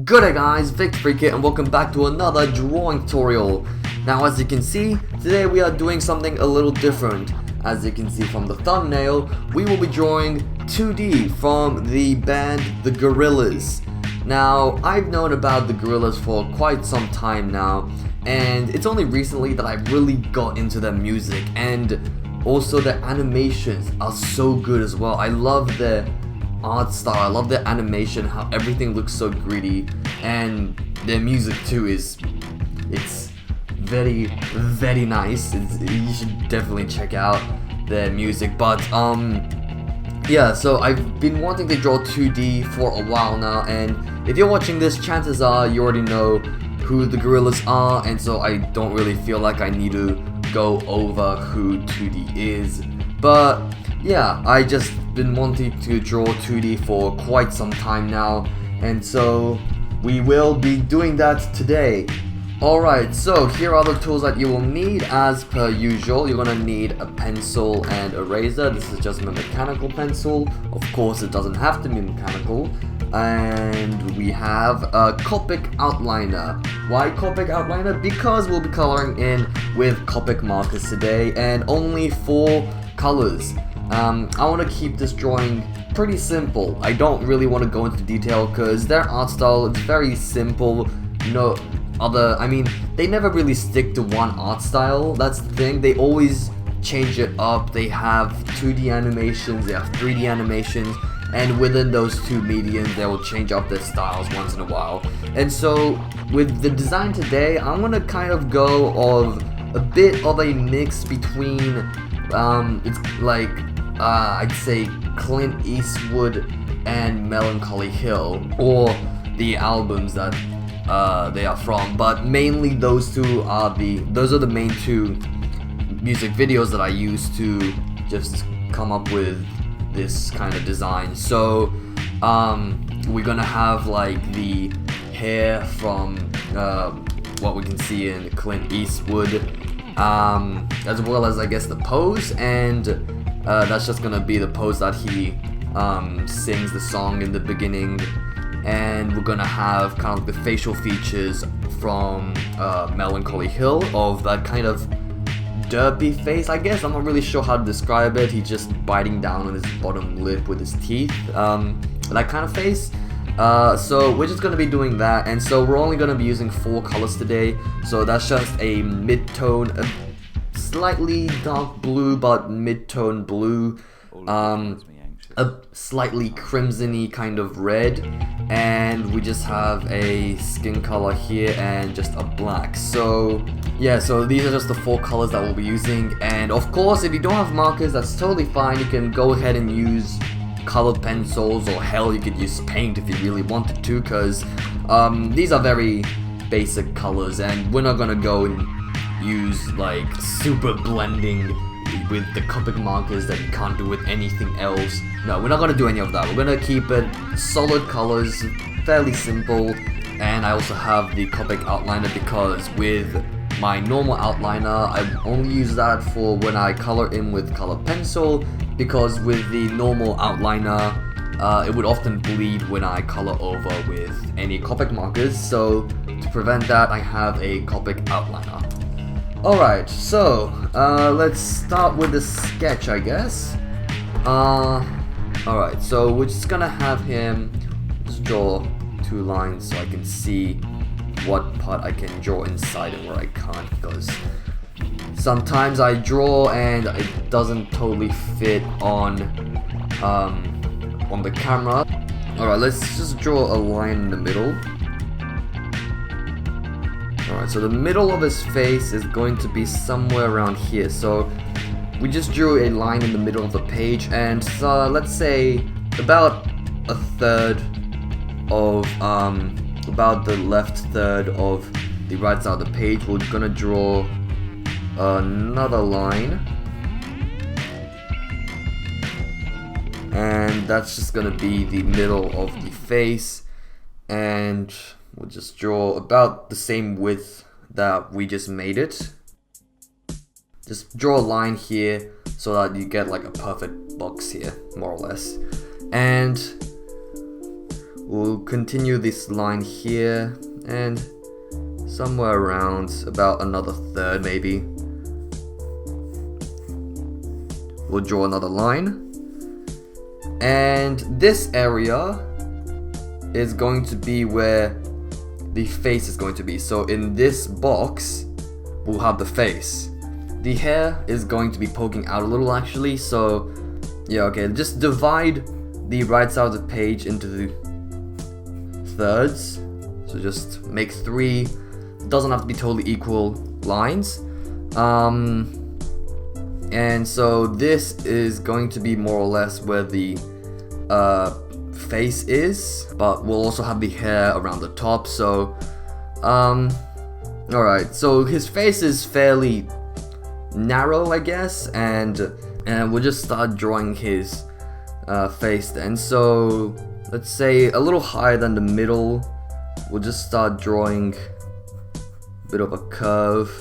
Good day guys, Victifreak here and welcome back to another drawing tutorial. Now as you can see, today we are doing something a little different. As you can see from the thumbnail, we will be drawing 2D from the band the Gorillaz. Now I've known about the Gorillaz for quite some time now, and it's only recently that I really got into their music, and also their animations are so good as well. I love their art style, I love their animation, how everything looks so gritty, and their music too it's very nice. You should definitely check out their music. But yeah, so I've been wanting to draw 2D for a while now, and if you're watching this, chances are you already know who the Gorillaz are, and so I don't really feel like I need to go over who 2D is. But yeah, I just been wanting to draw 2D for quite some time now, and so we will be doing that today. Alright, so here are the tools that you will need. As per usual, you're gonna need a pencil and eraser. This is just a mechanical pencil. Of course, it doesn't have to be mechanical. And we have a Copic outliner. Why Copic outliner? Because we'll be coloring in with Copic markers today, and only 4 colors. I want to keep this drawing pretty simple. I don't really want to go into detail because their art style is very simple. They never really stick to one art style. That's the thing. They always change it up. They have 2D animations, they have 3D animations, and within those two mediums they will change up their styles once in a while. And so with the design today, I'm gonna kind of go of a bit of a mix between it's like I'd say Clint Eastwood and Melancholy Hill, or the albums that they are from, but mainly those are the main 2 music videos that I use to just come up with this kind of design. So we're gonna have like the hair from what we can see in Clint Eastwood, as well as I guess the pose, and that's just gonna be the pose that he sings the song in the beginning. And we're gonna have kind of the facial features from Melancholy Hill, of that kind of derpy face, I guess. I'm not really sure how to describe it. He's just biting down on his bottom lip with his teeth, that kind of face. So we're just gonna be doing that, and so we're only gonna be using 4 colors today. So that's just a mid-tone, a slightly dark blue but mid-tone blue, a slightly crimson-y kind of red, and we just have a skin color here and just a black. So yeah, so these are just the 4 colors that we'll be using. And of course, if you don't have markers, that's totally fine. You can go ahead and use colored pencils, or hell, you could use paint if you really wanted to, because these are very basic colors, and we're not gonna go and use like super blending with the Copic markers that you can't do with anything else. No, we're not gonna do any of that. We're gonna keep it solid colors, fairly simple. And I also have the Copic outliner, because with my normal outliner, I only use that for when I color in with colored pencil, because with the normal outliner, it would often bleed when I color over with any Copic markers. So to prevent that, I have a Copic outliner. Alright, so let's start with the sketch, I guess. Alright, so we're just gonna have him just draw 2 lines so I can see what part I can draw inside and where I can't, because sometimes I draw and it doesn't totally fit on the camera. Alright, let's just draw a line in the middle. Alright, so the middle of his face is going to be somewhere around here. So we just drew a line in the middle of the page, and let's say about a third of about the left third of the right side of the page, we're gonna draw another line, and that's just gonna be the middle of the face, and we'll just draw about the same width that we just made it. Just draw a line here so that you get like a perfect box here, more or less. And we'll continue this line here and somewhere around about another third maybe. We'll draw another line. And this area is going to be where the face is going to be. So in this box, we'll have the face. The hair is going to be poking out a little actually, so yeah, okay, just divide the right side of the page into the thirds. So just make 3, doesn't have to be totally equal lines. And so this is going to be more or less where the face is, but we'll also have the hair around the top. So alright, so his face is fairly narrow, I guess, and we'll just start drawing his face then. So let's say a little higher than the middle. We'll just start drawing a bit of a curve,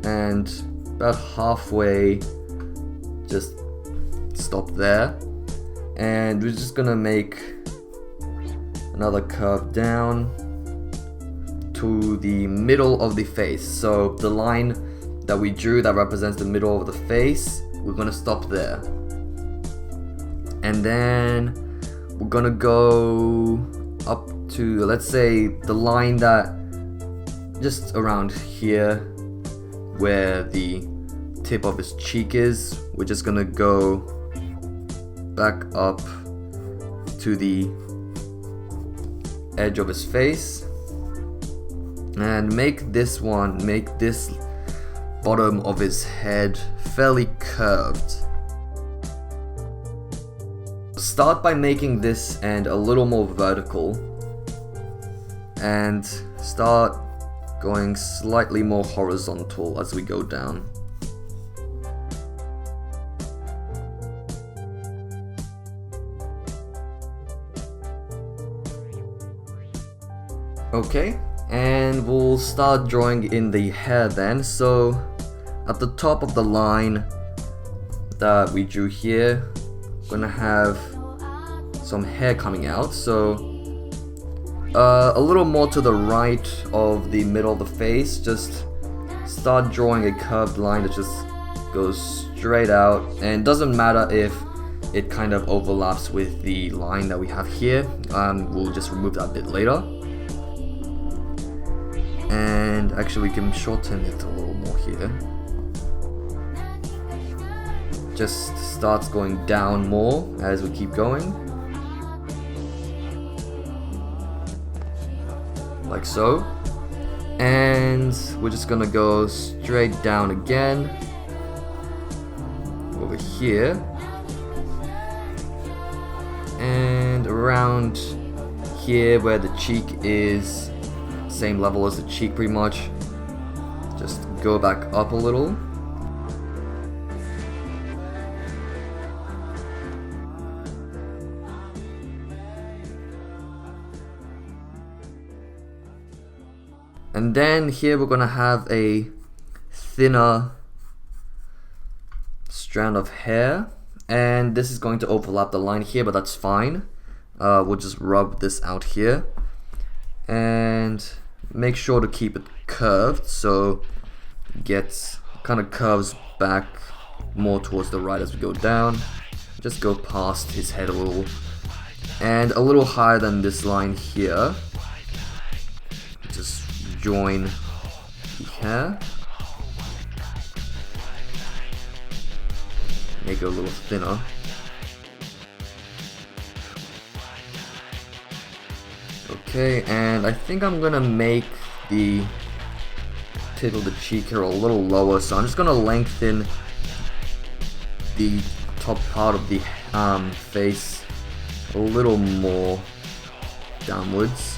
and about halfway just stop there, and we're just gonna make another curve down to the middle of the face. So the line that we drew that represents the middle of the face, we're gonna stop there, and then we're gonna go up to, let's say, the line that just around here where the tip of his cheek is. We're just gonna go back up to the edge of his face and make this bottom of his head fairly curved. Start by making this end a little more vertical and start going slightly more horizontal as we go down. Okay, and we'll start drawing in the hair then. So at the top of the line that we drew here, we're gonna have some hair coming out. So a little more to the right of the middle of the face, just start drawing a curved line that just goes straight out, and it doesn't matter if it kind of overlaps with the line that we have here. We'll just remove that bit later. And actually we can shorten it a little more here. Just starts going down more as we keep going. Like so. And we're just gonna go straight down again. Over here. And around here where the cheek is, same level as the cheek pretty much. Just go back up a little. And then here we're gonna have a thinner strand of hair, and this is going to overlap the line here, but that's fine. We'll just rub this out here and make sure to keep it curved so it gets kind of curves back more towards the right as we go down. Just go past his head a little, and a little higher than this line here. Just join the hair, make it a little thinner. Okay, and I think I'm gonna make the tip of the cheek here a little lower, so I'm just gonna lengthen the top part of the face a little more downwards.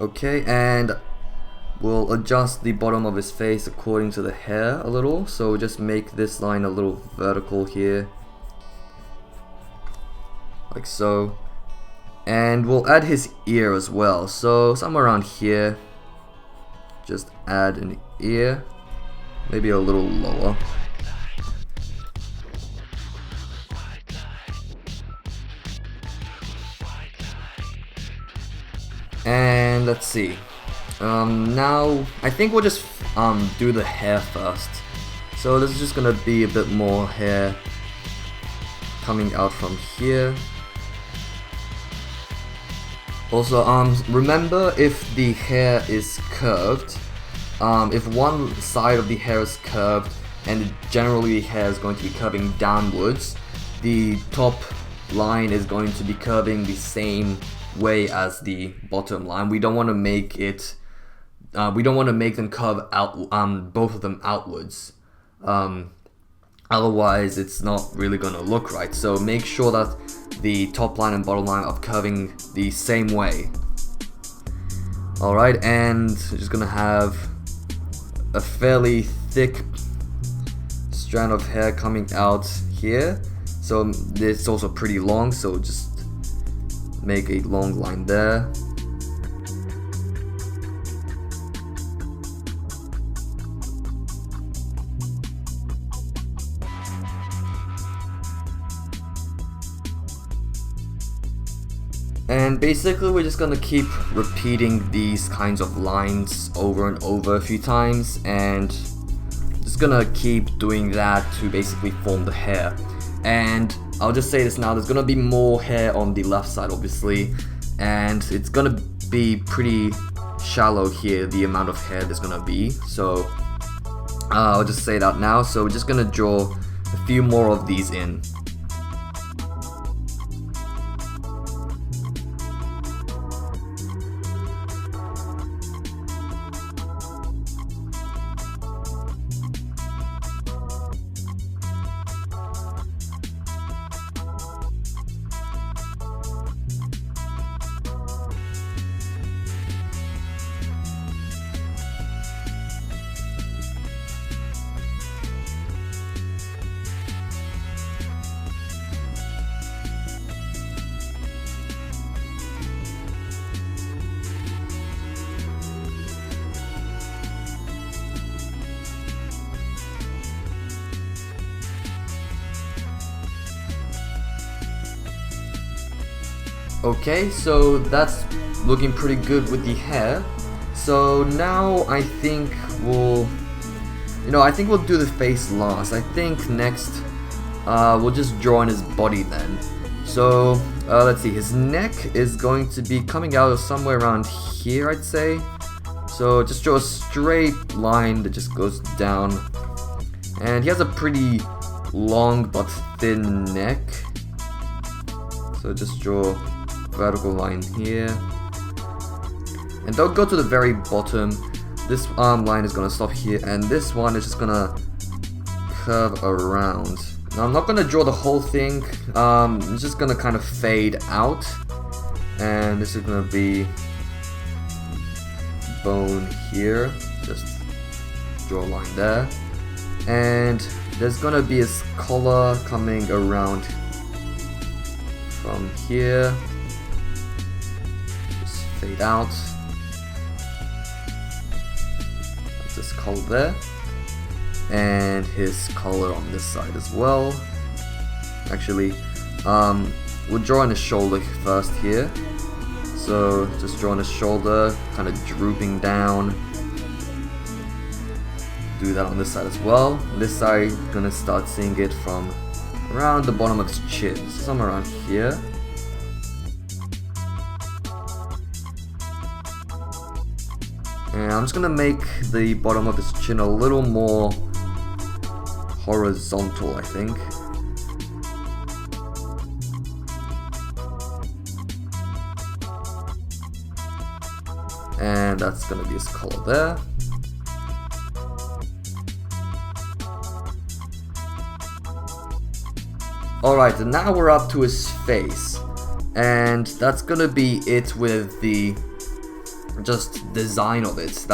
Okay, and we'll adjust the bottom of his face according to the hair a little. So just make this line a little vertical here like so. And we'll add his ear as well, so somewhere around here, just add an ear, maybe a little lower. And let's see, now I think we'll just do the hair first. So this is just gonna be a bit more hair coming out from here. Also, remember, if the hair is curved, if one side of the hair is curved, and generally the hair is going to be curving downwards, the top line is going to be curving the same way as the bottom line. We don't want to make it, we don't want to make them curve out, both of them outwards. Otherwise it's not really gonna look right. So make sure that the top line and bottom line are curving the same way. Alright, and we're just gonna have a fairly thick strand of hair coming out here. So it's also pretty long, so just make a long line there. And basically we're just gonna keep repeating these kinds of lines over and over a few times, and just gonna keep doing that to basically form the hair. And I'll just say this now, there's gonna be more hair on the left side obviously, and it's gonna be pretty shallow here, the amount of hair there's gonna be. So I'll just say that now. So we're just gonna draw a few more of these in. Okay, so that's looking pretty good with the hair. So now I think we'll do the face last. I think next we'll just draw in his body then. So let's see, his neck is going to be coming out of somewhere around here, I'd say. So just draw a straight line that just goes down. And he has a pretty long but thin neck. So just draw vertical line here, and don't go to the very bottom. This line is gonna stop here, and this one is just gonna curve around. Now I'm not gonna draw the whole thing, it's just gonna kind of fade out, and this is gonna be bone here, just draw a line there, and there's gonna be his collar coming around from here. Fade out. That's his collar there, and his collar on this side as well. Actually, we'll draw on his shoulder first here. So just draw on his shoulder, kind of drooping down. Do that on this side as well. This side, gonna start seeing it from around the bottom of his chin, so somewhere around here. And I'm just gonna make the bottom of his chin a little more horizontal, I think. And that's gonna be his collar there. Alright, and now we're up to his face. And that's gonna be it with the just design of it.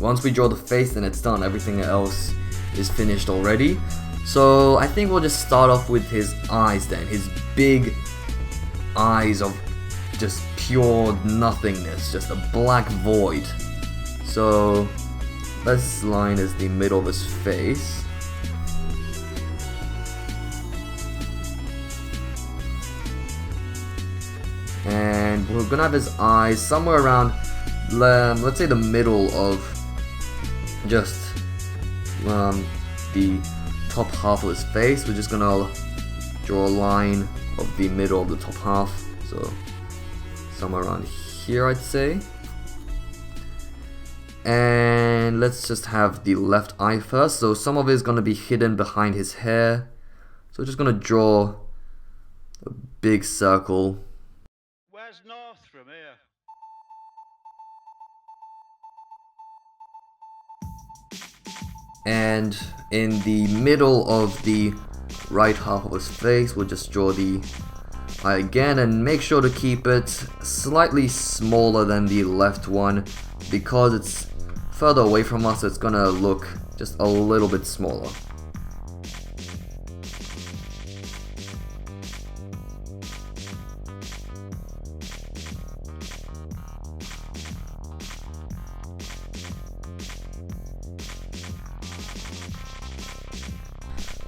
Once we draw the face, then it's done. Everything else is finished already. So I think we'll just start off with his eyes then. His big eyes of just pure nothingness, just a black void. So this line is the middle of his face. And we're gonna have his eyes somewhere around, let's say the middle of just the top half of his face. We're just gonna draw a line of the middle of the top half, so somewhere around here, I'd say. And let's just have the left eye first. So some of it is gonna be hidden behind his hair. So we're just gonna draw a big circle. Where's north from here? And in the middle of the right half of his face, we'll just draw the eye again, and make sure to keep it slightly smaller than the left one because it's further away from us, so it's gonna look just a little bit smaller.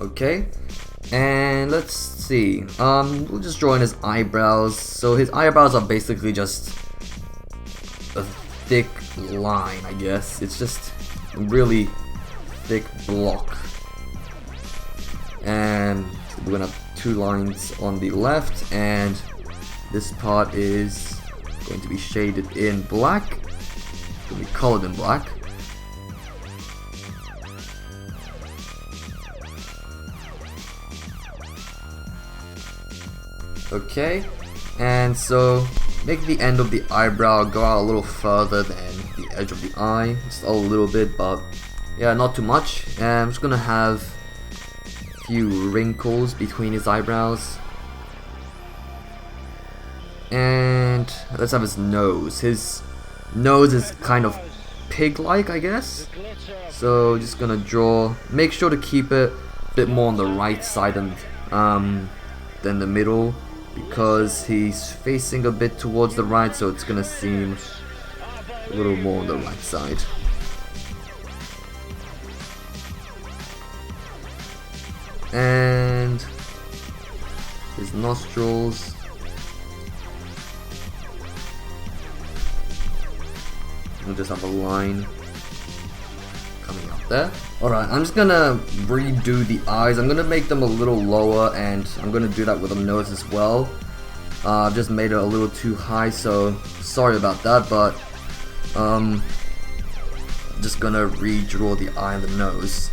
Okay, and let's see. We'll just draw in his eyebrows. So his eyebrows are basically just a thick line, I guess. It's just a really thick block. And we're gonna have two lines on the left, and this part is going to be shaded in black. It's gonna be colored in black. Okay, and so make the end of the eyebrow go out a little further than the edge of the eye, just a little bit, but yeah, not too much. And I'm just gonna have a few wrinkles between his eyebrows. And let's have his nose. His nose is kind of pig-like, I guess. So just gonna draw, make sure to keep it a bit more on the right side than the middle, because he's facing a bit towards the right, so it's gonna seem a little more on the right side. And his nostrils. We'll just have a line coming up there. Alright, I'm just gonna redo the eyes. I'm gonna make them a little lower, and I'm gonna do that with the nose as well. I've just made it a little too high, so sorry about that, but I'm just gonna redraw the eye and the nose.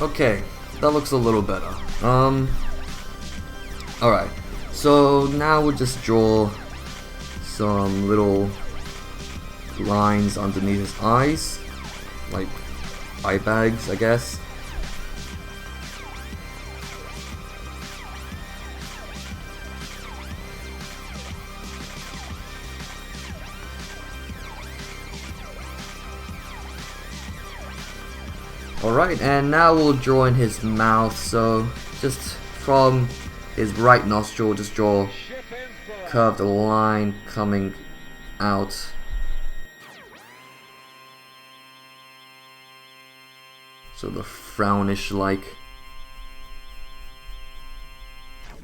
Okay, that looks a little better. Alright, so now we'll just draw some little lines underneath his eyes, like eye bags, I guess. Alright, and now we'll draw in his mouth, so just from his right nostril, just draw a curved line coming out. So the frownish like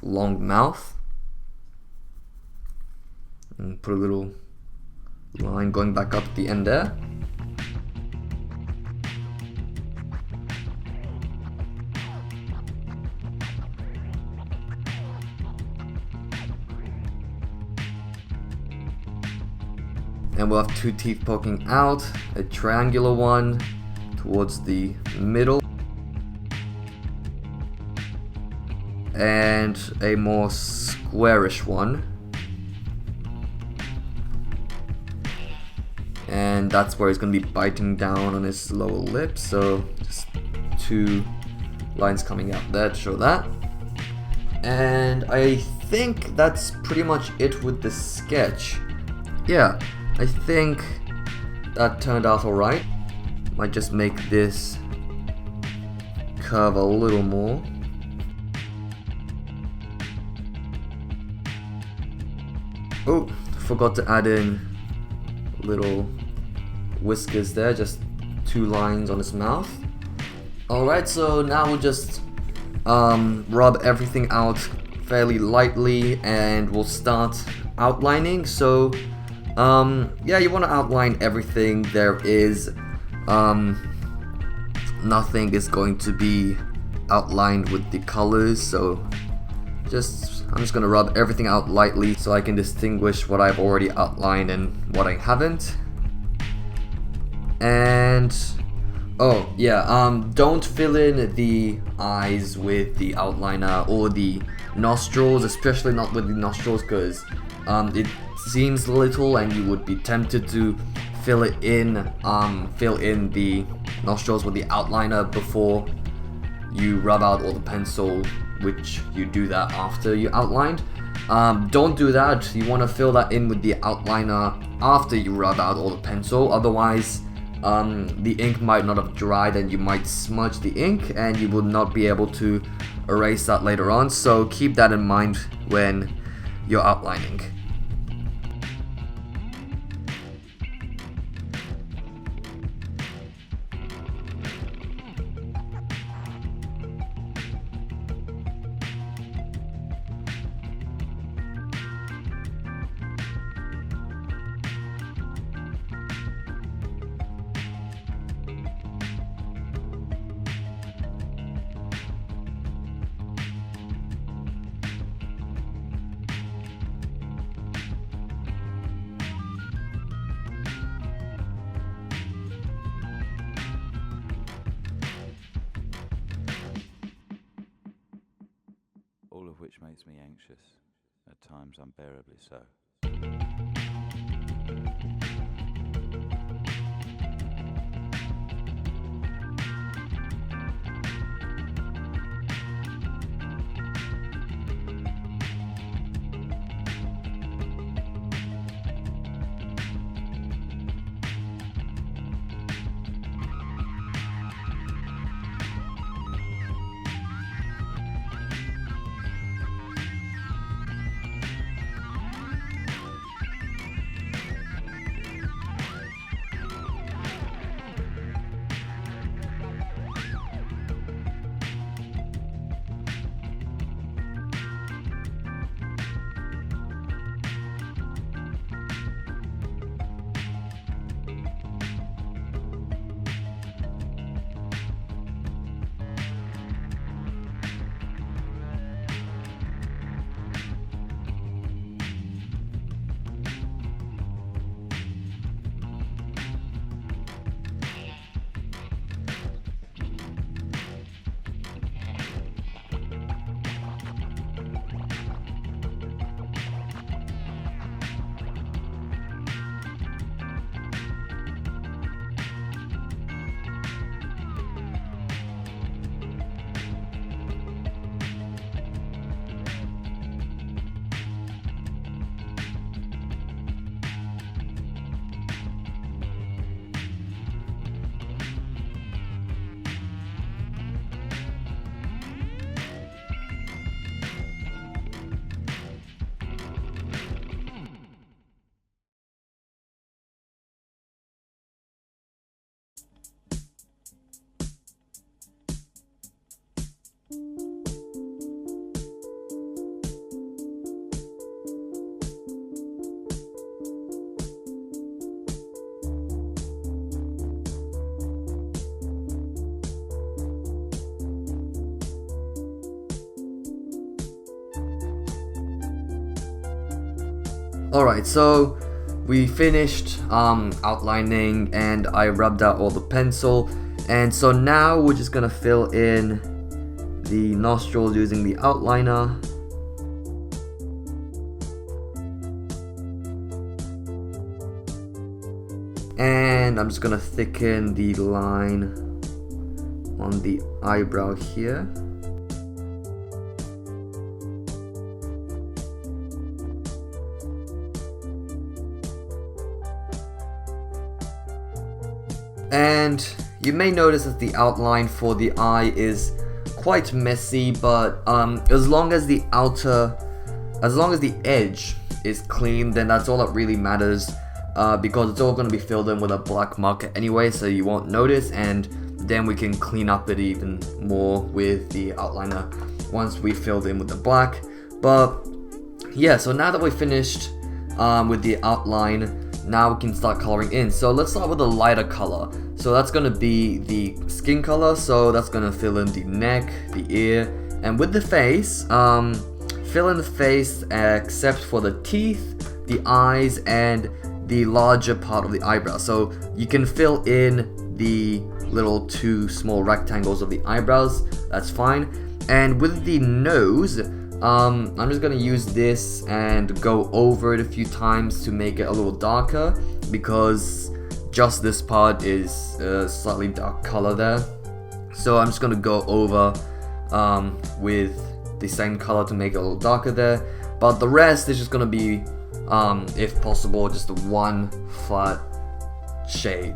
long mouth. And put a little line going back up at the end there. and we'll have two teeth poking out, a triangular one towards the middle, and a more squarish one. And that's where he's going to be biting down on his lower lip, so just two lines coming out there to show that. And I think that's pretty much it with the sketch. Yeah, I think that turned out alright. Might just make this curve a little more. Oh, forgot to add in little whiskers there, just two lines on his mouth. Alright, so now we'll just rub everything out fairly lightly and we'll start outlining. So yeah, you want to outline everything there is. Nothing is going to be outlined with the colors, so I'm just gonna rub everything out lightly so I can distinguish what I've already outlined and what I haven't. And oh yeah, don't fill in the eyes with the outliner or the nostrils, especially not with the nostrils, because it seems little and you would be tempted to fill in the nostrils with the outliner before you rub out all the pencil, which you do that after you outlined. Don't do that. You want to fill that in with the outliner after you rub out all the pencil, otherwise the ink might not have dried and you might smudge the ink and you will not be able to erase that later on, so keep that in mind when you're outlining. All of which makes me anxious, at times unbearably so. Alright, so we finished outlining, and I rubbed out all the pencil, and so now we're just gonna fill in the nostrils using the outliner. And I'm just gonna thicken the line on the eyebrow here. And you may notice that the outline for the eye is quite messy, but as long as the edge is clean, then that's all that really matters, because it's all going to be filled in with a black marker anyway, so you won't notice, and then we can clean up it even more with the outliner once we filled in with the black. But yeah, so now that we finished with the outline, now we can start coloring in. So let's start with a lighter color. So that's gonna be the skin color. So that's gonna fill in the neck, the ear, and with the face, fill in the face except for the teeth, the eyes, and the larger part of the eyebrow. So you can fill in the little 2 small rectangles of the eyebrows, that's fine. And with the nose, I'm just gonna use this and go over it a few times to make it a little darker, because just this part is a slightly dark color there. So I'm just gonna go over with the same color to make it a little darker there. But the rest is just gonna be, if possible, just one flat shade.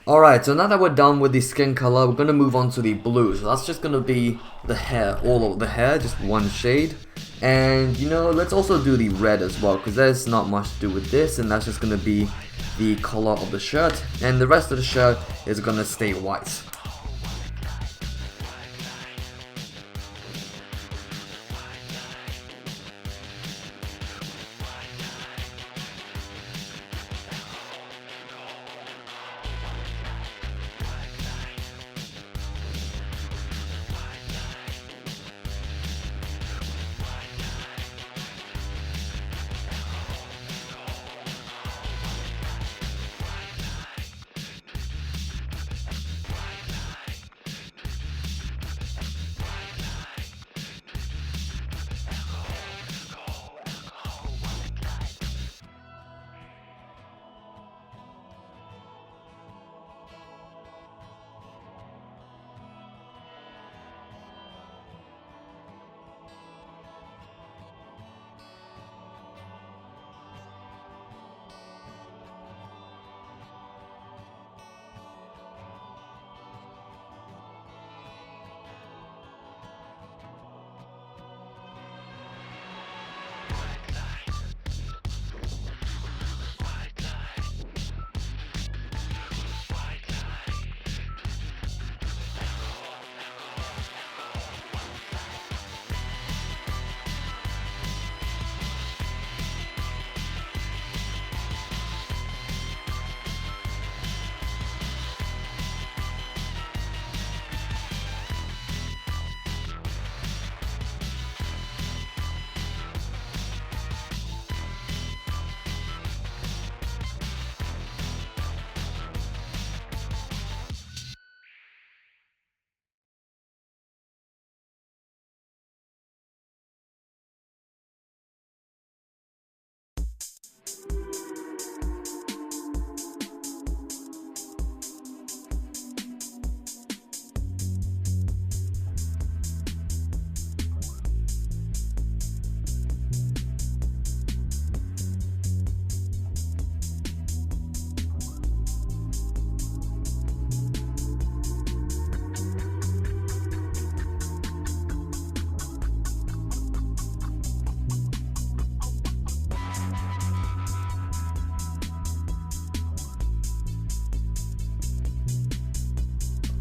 Alright, so now that we're done with the skin color, we're gonna move on to the blue. So that's just gonna be the hair, all over the hair, just one shade. And you know, let's also do the red as well, because there's not much to do with this, and that's just gonna be the color of the shirt. And the rest of the shirt is gonna stay white.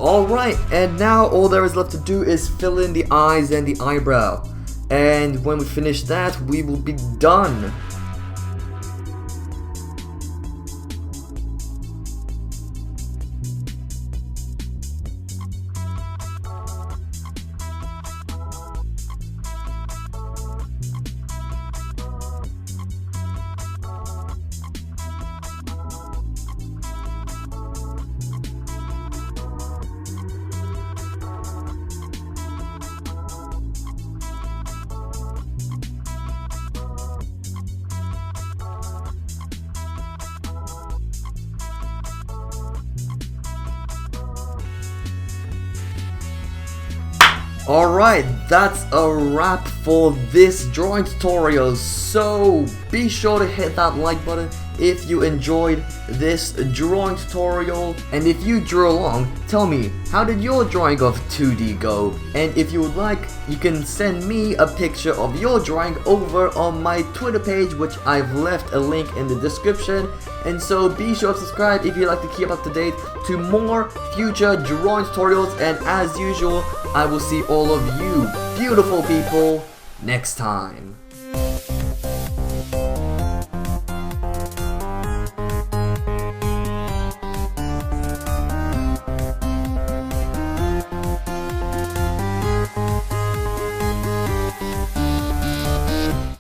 Alright, and now all there is left to do is fill in the eyes and the eyebrow. And when we finish that, we will be done. Alright, that's a wrap for this drawing tutorial, so be sure to hit that like button if you enjoyed this drawing tutorial, and if you drew along, tell me, how did your drawing of 2D go? And if you would like, you can send me a picture of your drawing over on my Twitter page, which I've left a link in the description. And so be sure to subscribe if you'd like to keep up to date to more future drawing tutorials, and as usual, I will see all of you beautiful people next time.